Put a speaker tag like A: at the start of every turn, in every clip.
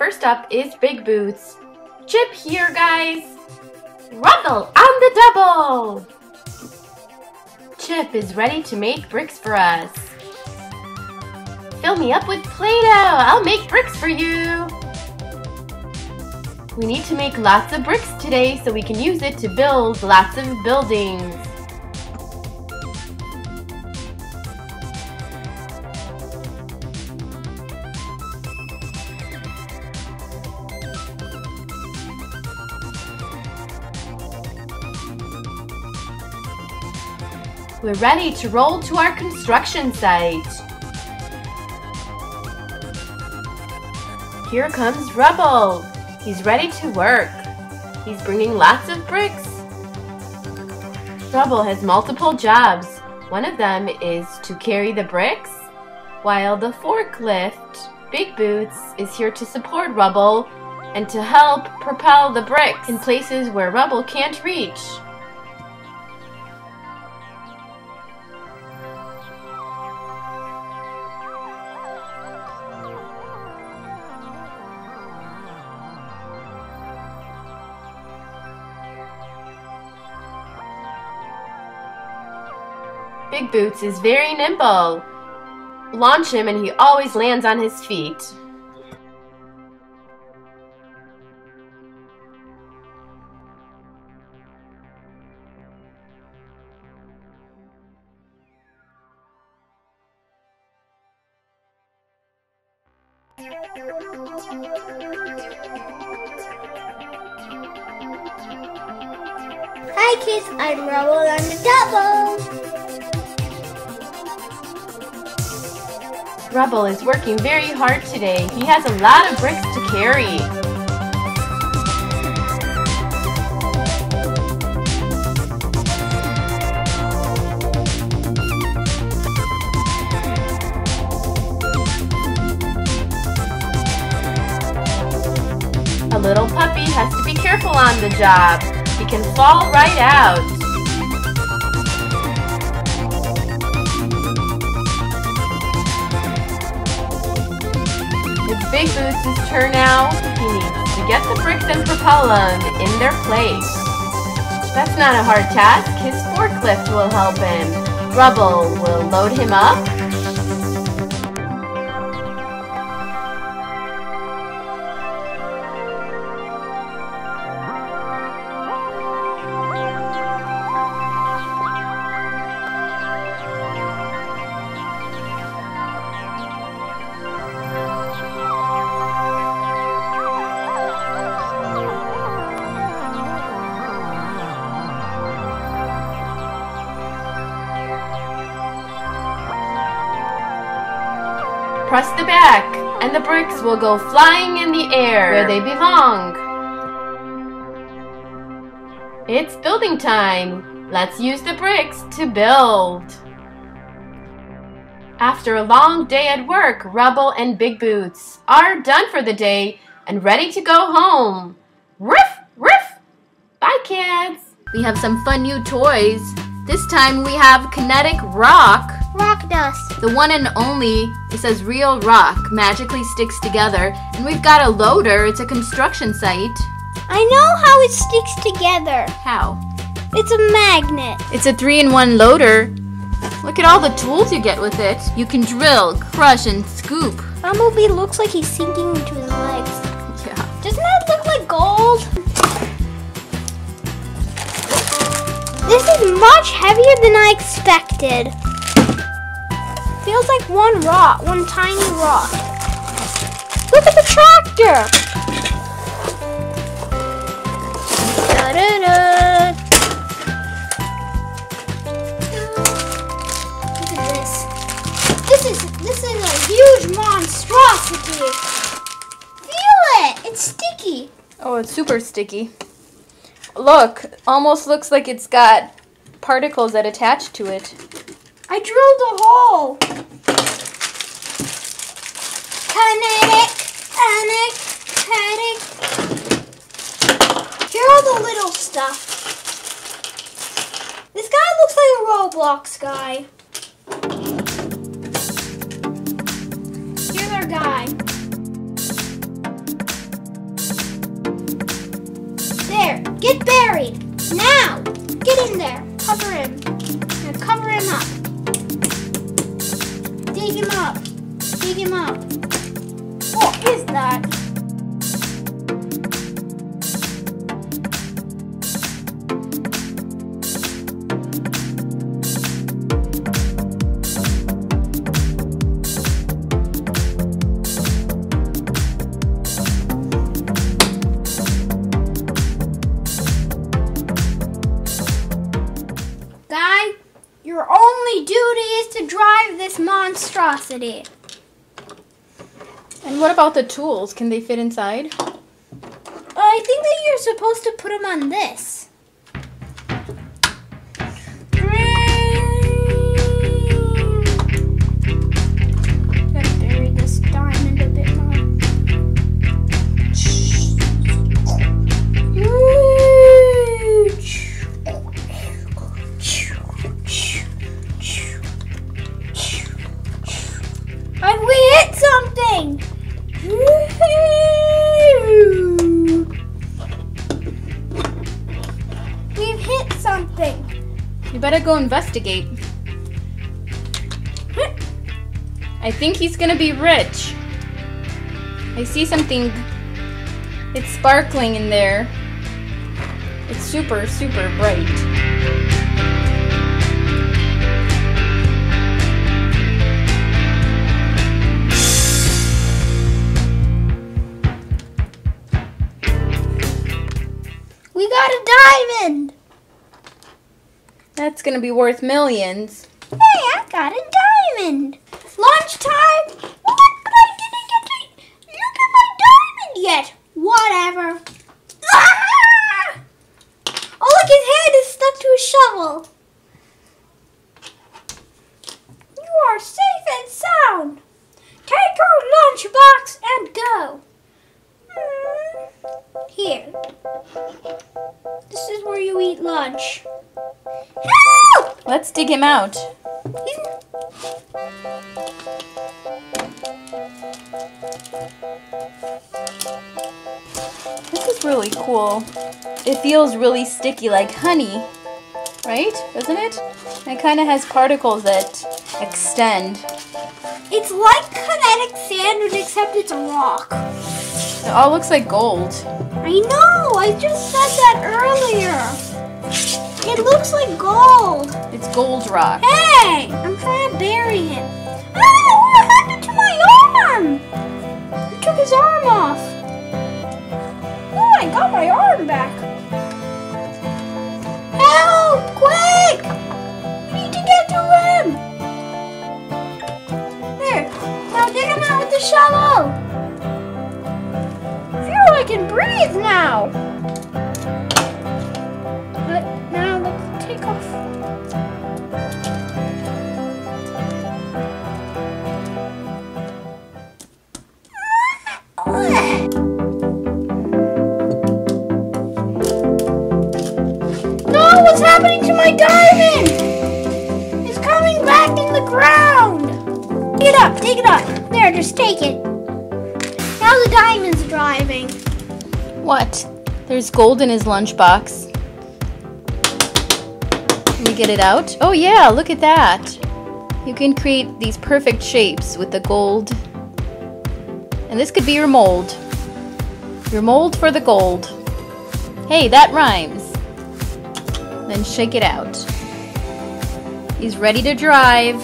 A: First up is Big Boots. Chip here, guys. Rubble on the double. Chip is ready to make bricks for us. Fill me up with Play-Doh. I'll make bricks for you. We need to make lots of bricks today so we can use it to build lots of buildings. We're ready to roll to our construction site. Here comes Rubble. He's ready to work. He's bringing lots of bricks. Rubble has multiple jobs. One of them is to carry the bricks, while the forklift, Big Boots, is here to support Rubble and to help propel the bricks in places where Rubble can't reach. Big Boots is very nimble. Launch him and he always lands on his feet.
B: Hi kids, I'm Rubble on the double.
A: Rubble is working very hard today. He has a lot of bricks to carry. A little puppy has to be careful on the job. He can fall right out. It's Big Boots' turn now. He needs to get the bricks and propel them in their place. That's not a hard task. His forklift will help him. Rubble will load him up. Press the back, and the bricks will go flying in the air where they belong. It's building time. Let's use the bricks to build. After a long day at work, Rubble and Big Boots are done for the day and ready to go home. Riff, riff! Bye, kids! We have some fun new toys. This time we have Kinetic Rock.
B: Rock dust.
A: The one and only. It says real rock, magically sticks together. And we've got a loader. It's a construction site.
B: I know how it sticks together.
A: How?
B: It's a magnet.
A: It's a 3-in-1 loader. Look at all the tools you get with it. You can drill, crush, and scoop.
B: Bumblebee looks like he's sinking into his legs.
A: Yeah.
B: Doesn't that look like gold? This is much heavier than I expected. Feels like one tiny rock. Look at the tractor! Da-da-da. Look at this. This is a huge monstrosity. Feel it! It's sticky.
A: Oh, it's super sticky. Look, almost looks like it's got particles that attach to it.
B: I drilled a hole. Kinetic. Here are the little stuff. This guy looks like a Roblox guy. Here's our guy. Get buried. Now. Get in there. Cover him. Now cover him up. Dig him up. Dig him up. What is that? Your only duty is to drive this monstrosity.
A: And what about the tools? Can they fit inside?
B: I think that you're supposed to put them on this. Gotta bury this diamond a bit more. We hit something! We've hit something.
A: You better go investigate. I think he's gonna be rich. I see something. It's sparkling in there. It's super, super bright.
B: We got a diamond!
A: That's gonna be worth millions.
B: Hey, I got a diamond! Lunchtime? What? But I didn't get to look at my diamond yet! Whatever. Ah! Oh, look, his head is stuck to a shovel. You are safe and sound. Take your lunchbox and go. Here. This is where you eat lunch. Help!
A: Let's dig him out. This is really cool. It feels really sticky like honey, right? Doesn't it? It kind of has particles that extend.
B: It's like kinetic sand, except it's a rock.
A: It all looks like gold.
B: I know! I just said that earlier. It looks like gold.
A: It's gold rock.
B: Hey! I'm trying to bury him. Ah! What happened to my arm? You took his arm off. Oh, I got my arm back. Help! Quick! We need to get to him. There. Now dig him out with the shovel. I can breathe now. Now let's take off. No, what's happening to my diamond? It's coming back in the ground. Dig it up, dig it up. There, just take it. Now the diamond's driving.
A: What? There's gold in his lunchbox. Can we get it out? Oh yeah, look at that. You can create these perfect shapes with the gold. And this could be your mold. Your mold for the gold. Hey, that rhymes. Then shake it out. He's ready to drive.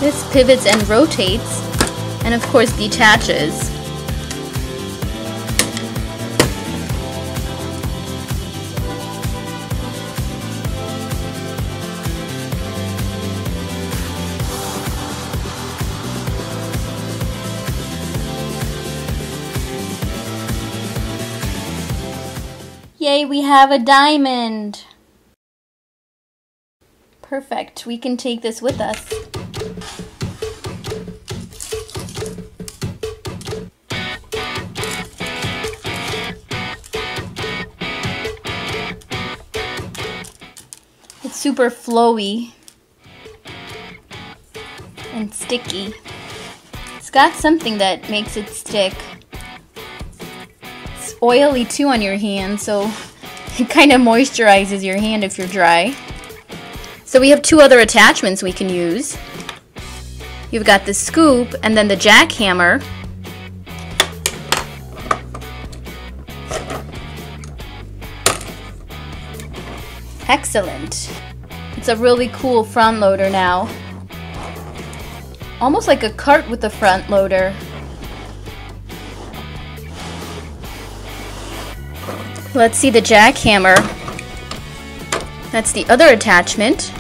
A: This pivots and rotates, and of course detaches. Yay, we have a diamond! Perfect, we can take this with us. It's super flowy and sticky. It's got something that makes it stick. It's oily too on your hand, so it kind of moisturizes your hand if you're dry. So we have two other attachments we can use. You've got the scoop and then the jackhammer. Excellent. It's a really cool front loader now. Almost like a cart with a front loader. Let's see the jackhammer. That's the other attachment.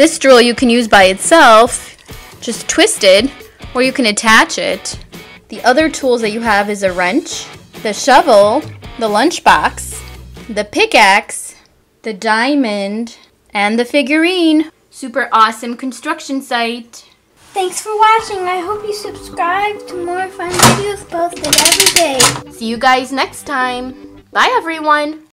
A: This drill you can use by itself, just twist it, or you can attach it. The other tools that you have is a wrench, the shovel, the lunchbox, the pickaxe, the diamond, and the figurine. Super awesome construction site.
B: Thanks for watching. I hope you subscribe to more fun videos posted every day.
A: See you guys next time. Bye everyone.